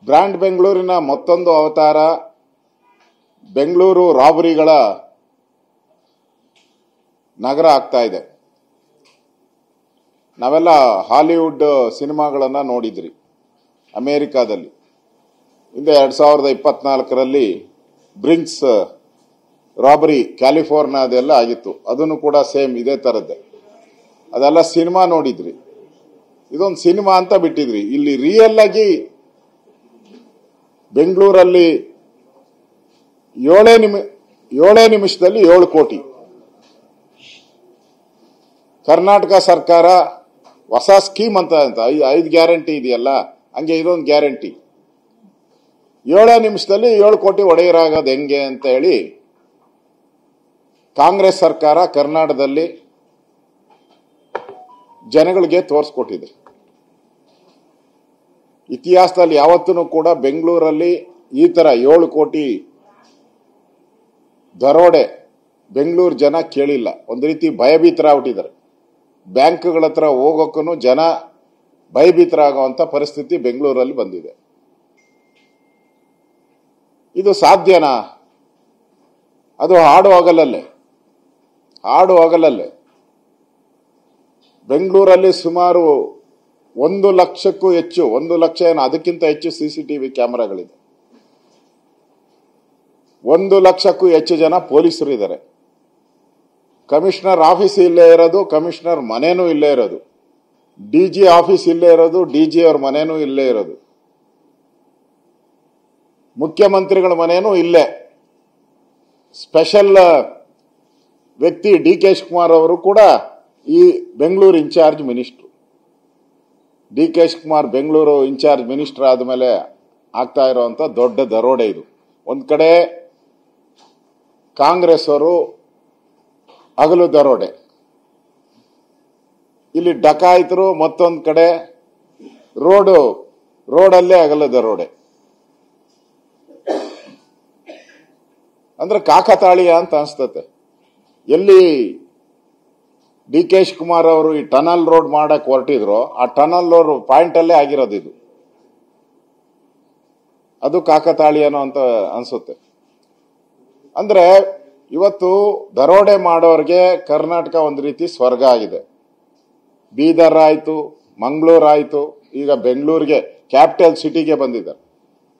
Brand ಬೆಂಗಳೂರಿನ ಮತ್ತೊಂದು ಅವತಾರ ಬೆಂಗಳೂರು ರಾಬರಿಗಳ ನಗರ ಆಗ್ತಾ ಇದೆ. ನಾವೆಲ್ಲ ಹಾಲಿವುಡ್ ಸಿನಿಮಾಗಳನ್ನ ನೋಡಿದ್ರಿ. ಅಮೆರಿಕಾದಲ್ಲಿ ಹಿಂದೆ 2024ರಲ್ಲಿ ಬ್ರಿಂಕ್ಸ್ ರಾಬರಿ ಕ್ಯಾಲಿಫೋರ್ನಿಯಾದೆಲ್ಲ ಆಗಿತ್ತು. ಅದನ್ನು ಕೂಡ ಸೇಮ್ ಇದೇ ತರದ್ದೇ. ಅದೆಲ್ಲ ಸಿನಿಮಾ ನೋಡಿದ್ರಿ. ಇದೊಂದು ಸಿನಿಮಾ ಅಂತ ಬಿಟ್ಟಿದ್ರಿ. ಇಲ್ಲಿ ರಿಯಲ್ ಆಗಿ ಬೆಂಗಳೂರಲ್ಲಿ 7 ನಿಮಿಷದಲ್ಲಿ 7 ಕೋಟಿ. ಕರ್ನಾಟಕ ಸರ್ಕಾರ ಹೊಸ ಸ್ಕೀಮ್ ಅಂತ 5 ಗ್ಯಾರಂಟಿ ಇದೆಯಲ್ಲ, ಹಂಗೆ ಇದೊಂದು ಗ್ಯಾರಂಟಿ. 7 ನಿಮಿಷದಲ್ಲಿ 7 ಕೋಟಿ ಒಡೆಯರಾಗೋದು ಹೆಂಗೆ ಅಂತ ಹೇಳಿ ಕಾಂಗ್ರೆಸ್ ಸರ್ಕಾರ ಕರ್ನಾಟಕದಲ್ಲಿ ಜನಗಳಿಗೆ ತೋರಿಸ್ಕೊಟ್ಟಿದೆ. ಇತಿಹಾಸದಲ್ಲಿ ಯಾವತ್ತೂ ಕೂಡ ಬೆಂಗಳೂರಲ್ಲಿ ಈ ತರ 7 ಕೋಟಿ ದರೋಡೆ ಬೆಂಗಳೂರು ಜನ ಕೇಳಿಲ್ಲ. ಒಂದು ರೀತಿ ಭಯಭೀತರಾಗ್ಬಿಟ್ಟಿದ್ದಾರೆ. ಬ್ಯಾಂಕ್ಗಳ ಹತ್ರ ಹೋಗೋಕ್ಕೂ ಜನ ಭಯಭೀತರಾಗುವಂತ ಪರಿಸ್ಥಿತಿ ಬೆಂಗಳೂರಲ್ಲಿ ಬಂದಿದೆ. ಇದು ಸಾಧ್ಯನಾ? ಅದು ಹಾಡು ಹಗಲಲ್ಲೇ ಬೆಂಗಳೂರಲ್ಲಿ ಸುಮಾರು 1 ಲಕ್ಷಕ್ಕೂ ಹೆಚ್ಚು, 1 ಲಕ್ಷ ಏನು ಅದಕ್ಕಿಂತ ಹೆಚ್ಚು ಸಿಸಿಟಿವಿ ಕ್ಯಾಮೆರಾಗಳಿದೆ. 1 ಲಕ್ಷಕ್ಕೂ ಹೆಚ್ಚು ಜನ ಪೊಲೀಸರು ಇದ್ದಾರೆ. ಕಮಿಷನರ್ ಆಫೀಸ್ ಇಲ್ಲೇ ಇರೋದು, ಕಮಿಷನರ್ ಮನೇನೂ ಇಲ್ಲೇ ಇರೋದು, ಡಿಜಿ ಆಫೀಸ್ ಇಲ್ಲೇ ಇರೋದು, ಡಿಜಿ ಅವ್ರ ಮನೇನೂ ಇಲ್ಲೇ ಇರೋದು, ಮುಖ್ಯಮಂತ್ರಿಗಳ ಮನೇನೂ ಇಲ್ಲೇ. ಸ್ಪೆಷಲ್ ವ್ಯಕ್ತಿ ಡಿ.ಕೆ. ಶಿವಕುಮಾರ್ ಅವರು ಕೂಡ ಈ Bengaluru incharge minister. D K. Shivakumar Bengaluru incharge minister ಆದಮೇಲೆ ಆಗ್ತಾ ಇರುವಂತ ದೊಡ್ಡ ದರೋಡೆ ಇದು. ಒಂದ್ ಕಡೆ ಕಾಂಗ್ರೆಸ್ ಅವರು ಹಗಲು ದರೋಡೆ, ಇಲ್ಲಿ ಡಕಾಯಿತರು, ಮತ್ತೊಂದು ಕಡೆ ರೋಡಲ್ಲೇ ಹಗಲು ದರೋಡೆ. ಅಂದ್ರೆ ಕಾಕತಾಳೀಯ ಅಂತ ಅನ್ಸ್ತತೆ. ಎಲ್ಲಿ ಡಿ.ಕೆ. ಶಿವಕುಮಾರ್ ಅವರು ಈ ಟನಲ್ ರೋಡ್ ಮಾಡಕ್ ಹೊರಟಿದ್ರು, ಆ ಟನಲ್ ರೋಡ್ ಪಾಯಿಂಟ್ ಅಲ್ಲೇ ಆಗಿರೋದು ಇದು. ಅದು ಕಾಕತಾಳೀಯನೋ ಅಂತ ಅನ್ಸುತ್ತೆ. ಅಂದ್ರೆ ಇವತ್ತು ದರೋಡೆ ಮಾಡೋರ್ಗೆ ಕರ್ನಾಟಕ ಒಂದು ರೀತಿ ಸ್ವರ್ಗ ಆಗಿದೆ. ಬೀದರ್ ಆಯ್ತು, ಮಂಗಳೂರು ಆಯ್ತು, ಈಗ ಬೆಂಗಳೂರಿಗೆ ಕ್ಯಾಪಿಟಲ್ ಸಿಟಿಗೆ ಬಂದಿದ್ದಾರೆ.